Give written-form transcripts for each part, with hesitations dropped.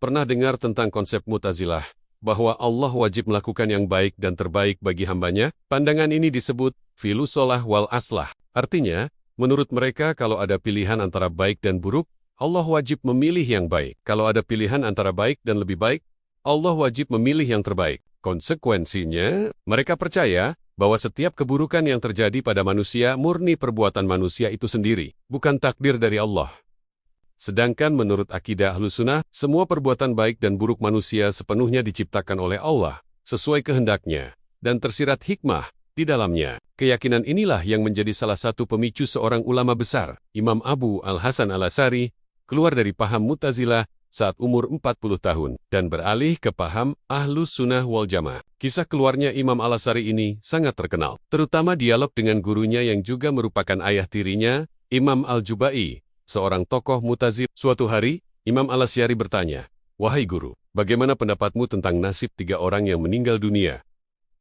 pernah dengar tentang konsep Mu'tazilah, bahwa Allah wajib melakukan yang baik dan terbaik bagi hambanya? Pandangan ini disebut filusolah wal aslah. Artinya, menurut mereka kalau ada pilihan antara baik dan buruk, Allah wajib memilih yang baik. Kalau ada pilihan antara baik dan lebih baik, Allah wajib memilih yang terbaik. Konsekuensinya, mereka percaya bahwa setiap keburukan yang terjadi pada manusia murni perbuatan manusia itu sendiri, bukan takdir dari Allah. Sedangkan menurut akidah Ahlussunnah, semua perbuatan baik dan buruk manusia sepenuhnya diciptakan oleh Allah, sesuai kehendaknya, dan tersirat hikmah di dalamnya. Keyakinan inilah yang menjadi salah satu pemicu seorang ulama besar, Imam Abu Al-Hasan Al-Asy'ari, keluar dari paham Mu'tazilah saat umur 40 tahun, dan beralih ke paham Ahlussunnah wal Jamaah. Kisah keluarnya Imam Al-Asy'ari ini sangat terkenal, terutama dialog dengan gurunya yang juga merupakan ayah tirinya, Imam Al-Jubai, seorang tokoh Mu'tazilah. Suatu hari, Imam Al-Asy'ari bertanya, "Wahai guru, bagaimana pendapatmu tentang nasib 3 orang yang meninggal dunia?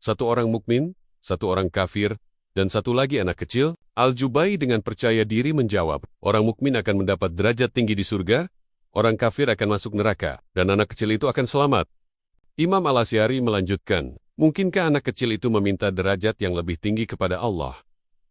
1 orang mukmin, 1 orang kafir, dan 1 lagi anak kecil?" Al-Jubai dengan percaya diri menjawab, "Orang mukmin akan mendapat derajat tinggi di surga, orang kafir akan masuk neraka, dan anak kecil itu akan selamat." Imam Al-Asy'ari melanjutkan, "Mungkinkah anak kecil itu meminta derajat yang lebih tinggi kepada Allah,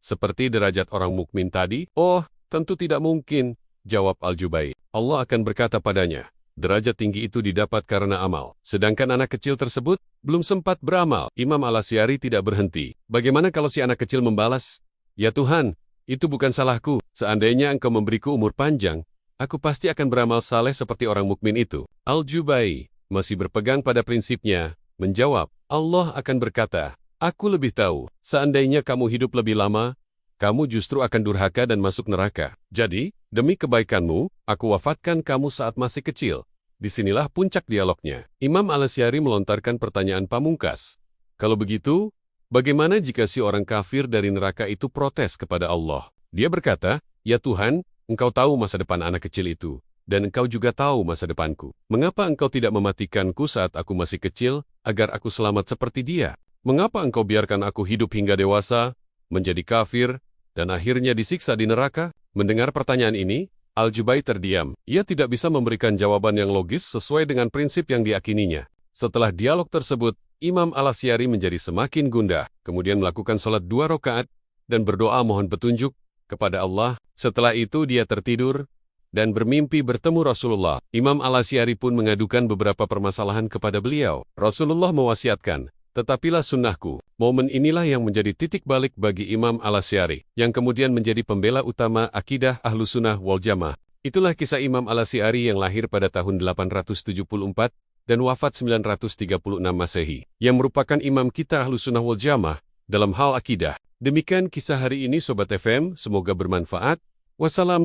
seperti derajat orang mukmin tadi?" "Oh, tentu tidak mungkin," jawab Al-Jubai. "Allah akan berkata padanya, derajat tinggi itu didapat karena amal. Sedangkan anak kecil tersebut belum sempat beramal." Imam Al-Asy'ari tidak berhenti. "Bagaimana kalau si anak kecil membalas, 'Ya Tuhan, itu bukan salahku. Seandainya Engkau memberiku umur panjang, aku pasti akan beramal saleh seperti orang mukmin itu?" Al-Jubai masih berpegang pada prinsipnya, menjawab, "Allah akan berkata, aku lebih tahu, seandainya kamu hidup lebih lama, kamu justru akan durhaka dan masuk neraka. Jadi, demi kebaikanmu, aku wafatkan kamu saat masih kecil." Disinilah puncak dialognya. Imam Al-Asy'ari melontarkan pertanyaan pamungkas. Kalau begitu, bagaimana jika si orang kafir dari neraka itu protes kepada Allah? Dia berkata, "Ya Tuhan, Engkau tahu masa depan anak kecil itu, dan Engkau juga tahu masa depanku. Mengapa Engkau tidak mematikanku saat aku masih kecil, agar aku selamat seperti dia? Mengapa Engkau biarkan aku hidup hingga dewasa, menjadi kafir, dan akhirnya disiksa di neraka?" Mendengar pertanyaan ini, Al-Jubai terdiam. Ia tidak bisa memberikan jawaban yang logis sesuai dengan prinsip yang diyakininya. Setelah dialog tersebut, Imam Al-Asy'ari menjadi semakin gundah, kemudian melakukan sholat 2 rakaat, dan berdoa mohon petunjuk kepada Allah. Setelah itu dia tertidur, dan bermimpi bertemu Rasulullah. Imam Al-Asy'ari pun mengadukan beberapa permasalahan kepada beliau. Rasulullah mewasiatkan, "Tetapilah sunnahku." Momen inilah yang menjadi titik balik bagi Imam Al-Asy'ari, yang kemudian menjadi pembela utama akidah Ahlussunnah wal Jamaah. Itulah kisah Imam Al-Asy'ari yang lahir pada tahun 874 dan wafat 936 Masehi, yang merupakan imam kita Ahlussunnah wal Jamaah dalam hal akidah. Demikian kisah hari ini Sobat FM, semoga bermanfaat. Wassalam.